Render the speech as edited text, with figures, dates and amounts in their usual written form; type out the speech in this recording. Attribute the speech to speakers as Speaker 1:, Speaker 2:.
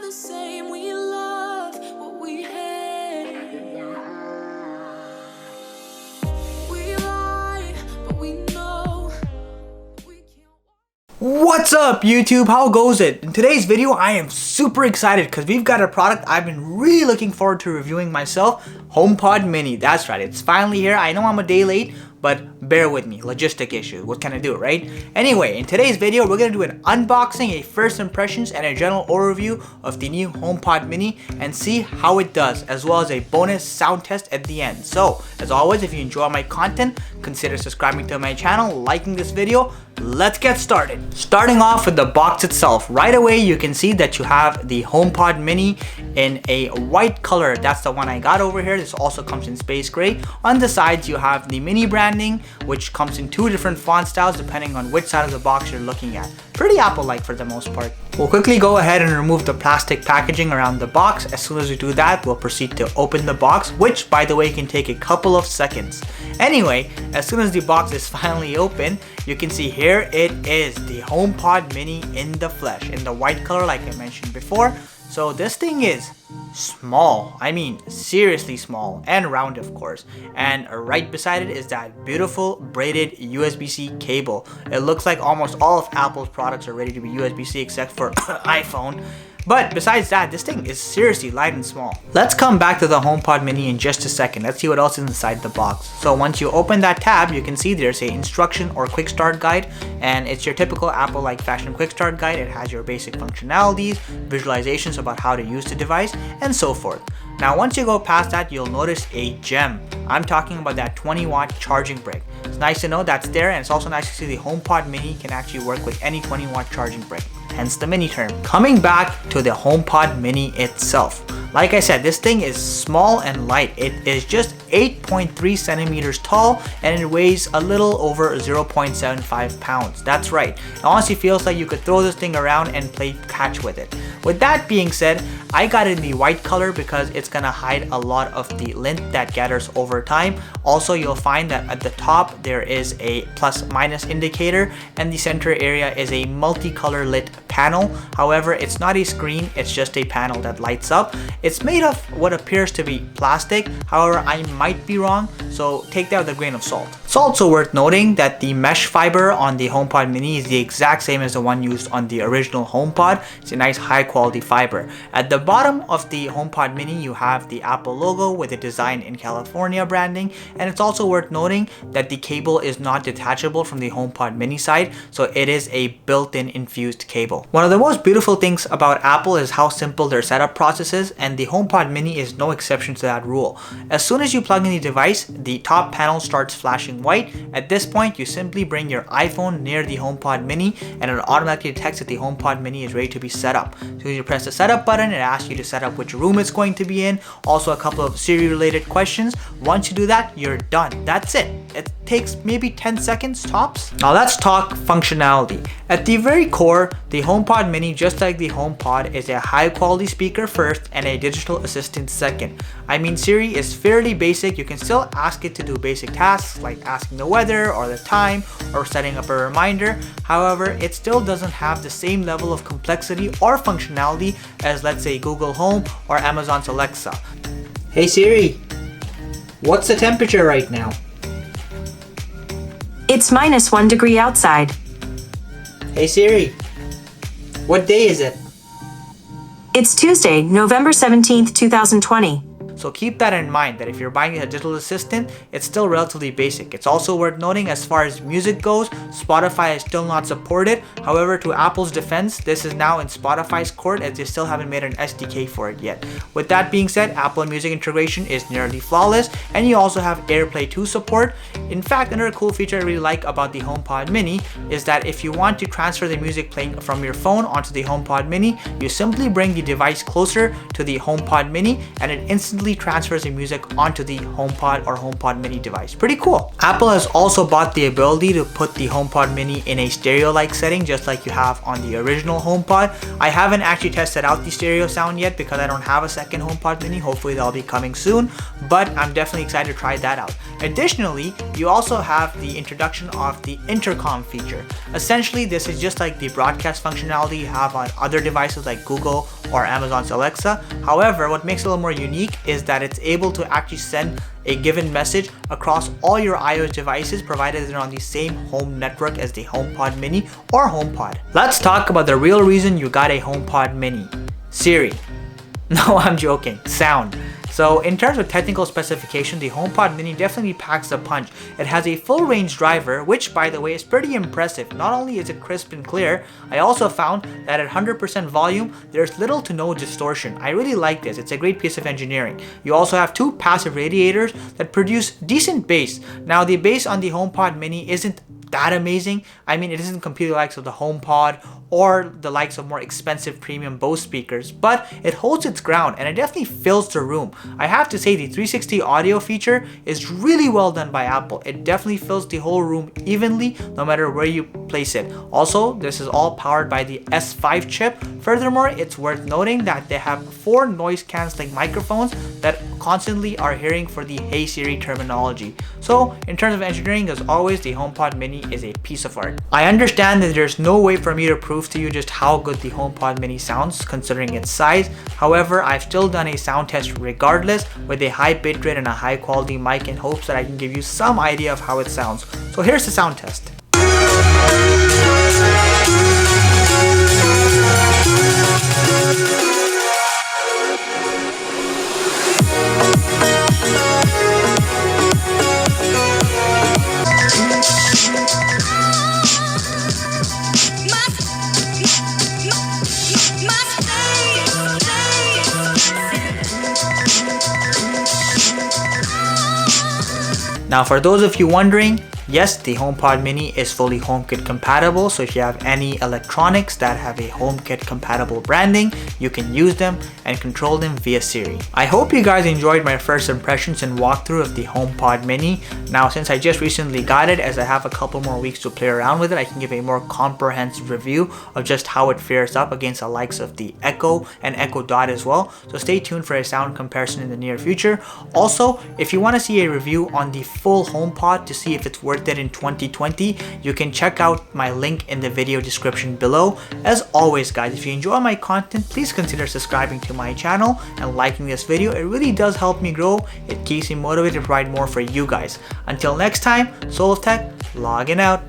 Speaker 1: the same. We love what we hate. We lie, but we know we can't.
Speaker 2: What's up YouTube? How goes it? In today's video I am super excited because we've got a product I've been really looking forward to reviewing myself. HomePod Mini. That's right, it's finally here. I know I'm a day late, but bear with me, logistic issue, what can I do, right? Anyway, in today's video we're gonna do an unboxing, a first impressions, and a general overview of the new HomePod Mini and see how it does, as well as a bonus sound test at the end. So as always, if you enjoy my content, consider subscribing to my channel, liking this video. Let's get started. Starting off with the box itself, right away you can see that you have the HomePod Mini in a white color. That's the one I got over here. This also comes in space gray. On the sides you have the Mini branding, which comes in two different font styles depending on which side of the box you're looking at. Pretty Apple-like for the most part. We'll quickly go ahead and remove the plastic packaging around the box. As soon as we do that, we'll proceed to open the box, which by the way can take a couple of seconds. Anyway, as soon as the box is finally open, you can see here it is, the HomePod Mini in the flesh, in the white color like I mentioned before. So this thing is small, I mean seriously small, and round of course, and right beside it is that beautiful braided USB-C cable. It looks like almost all of Apple's products are ready to be USB-C except for iPhone. But besides that, this thing is seriously light and small. Let's come back to the HomePod Mini in just a second. Let's see what else is inside the box. So once you open that tab, you can see there's a instruction or quick start guide, and it's your typical Apple-like fashion quick start guide. It has your basic functionalities, visualizations about how to use the device, and so forth. Now once you go past that, you'll notice a gem. I'm talking about that 20-watt charging brick. It's nice to know that's there, and it's also nice to see the HomePod Mini can actually work with any 20-watt charging brick. Hence the mini term. Coming back to the HomePod Mini itself. Like I said, this thing is small and light. It is just 8.3 centimeters tall and it weighs a little over 0.75 pounds. That's right. It honestly feels like you could throw this thing around and play catch with it. With that being said, I got it in the white color because it's gonna hide a lot of the lint that gathers over time. Also, you'll find that at the top there is a plus minus indicator and the center area is a multicolor lit panel. However, it's not a screen, it's just a panel that lights up. It's made of what appears to be plastic. However, I might be wrong, so take that with a grain of salt. It's also worth noting that the mesh fiber on the HomePod Mini is the exact same as the one used on the original HomePod. It's a nice high quality fiber. At the bottom of the HomePod Mini, you have the Apple logo with the Design in California branding, and it's also worth noting that the cable is not detachable from the HomePod Mini side, so it is a built-in infused cable. One of the most beautiful things about Apple is how simple their setup process is, and the HomePod Mini is no exception to that rule. As soon as you plug in the device, the top panel starts flashing white. At this point, you simply bring your iPhone near the HomePod Mini and it automatically detects that the HomePod Mini is ready to be set up. So you press the setup button, it asks you to set up which room it's going to be in, also a couple of Siri related questions. Once you do that, you're done. That's it. It takes maybe 10 seconds tops. Now let's talk functionality. At the very core, the HomePod Mini, just like the HomePod, is a high quality speaker first and a digital assistant second. I mean, Siri is fairly basic. You can still ask it to do basic tasks like asking the weather or the time or setting up a reminder. However, it still doesn't have the same level of complexity or functionality as, let's say, Google Home or Amazon's Alexa. Hey Siri, what's the temperature right now?
Speaker 3: It's -1 degree outside.
Speaker 2: Hey Siri, what day is it?
Speaker 3: It's Tuesday, November 17th, 2020.
Speaker 2: So keep that in mind, that if you're buying a digital assistant, it's still relatively basic. It's also worth noting, as far as music goes, Spotify is still not supported. However, to Apple's defense, this is now in Spotify's court as they still haven't made an SDK for it yet. With that being said, Apple Music integration is nearly flawless, and you also have AirPlay 2 support. In fact, another cool feature I really like about the HomePod Mini is that if you want to transfer the music playing from your phone onto the HomePod Mini, you simply bring the device closer to the HomePod Mini and it instantly easily transfers the music onto the HomePod or HomePod mini device. Pretty cool. Apple has also bought the ability to put the HomePod mini in a stereo-like setting, just like you have on the original HomePod. I haven't actually tested out the stereo sound yet because I don't have a second HomePod mini. Hopefully that'll be coming soon, but I'm definitely excited to try that out. Additionally, you also have the introduction of the intercom feature. Essentially, this is just like the broadcast functionality you have on other devices like Google or Amazon's Alexa. However, what makes it a little more unique is that it's able to actually send a given message across all your iOS devices, provided they're on the same home network as the HomePod mini or HomePod. Let's talk about the real reason you got a HomePod mini. Siri. No, I'm joking. Sound. So in terms of technical specification, the HomePod mini definitely packs a punch. It has a full range driver, which by the way is pretty impressive. Not only is it crisp and clear, I also found that at 100% volume, there's little to no distortion. I really like this. It's a great piece of engineering. You also have two passive radiators that produce decent bass. Now the bass on the HomePod mini isn't that amazing. I mean, it isn't completely likes of the HomePod or the likes of more expensive premium Bose speakers, but it holds its ground and it definitely fills the room. I have to say the 360 audio feature is really well done by Apple. It definitely fills the whole room evenly no matter where you place it. Also, this is all powered by the S5 chip. Furthermore, it's worth noting that they have 4 noise cancelling microphones that constantly are hearing for the Hey Siri terminology. So in terms of engineering, as always, the HomePod mini is a piece of art. I understand that there's no way for me to prove to you just how good the HomePod mini sounds considering its size. However, I've still done a sound test regardless with a high bitrate and a high quality mic in hopes that I can give you some idea of how it sounds. So here's the sound test. Now for those of you wondering, yes, the HomePod mini is fully HomeKit compatible, so if you have any electronics that have a HomeKit compatible branding, you can use them and control them via Siri. I hope you guys enjoyed my first impressions and walkthrough of the HomePod mini. Now since I just recently got it, as I have a couple more weeks to play around with it, I can give a more comprehensive review of just how it fares up against the likes of the Echo and Echo Dot as well. So stay tuned for a sound comparison in the near future. Also, if you want to see a review on the full HomePod to see if it's worth it in 2020, you can check out my link in the video description below. As always guys, if you enjoy my content, please consider subscribing to my channel and liking this video. It really does help me grow. It keeps me motivated to provide more for you guys. Until next time, Soul of Tech, logging out.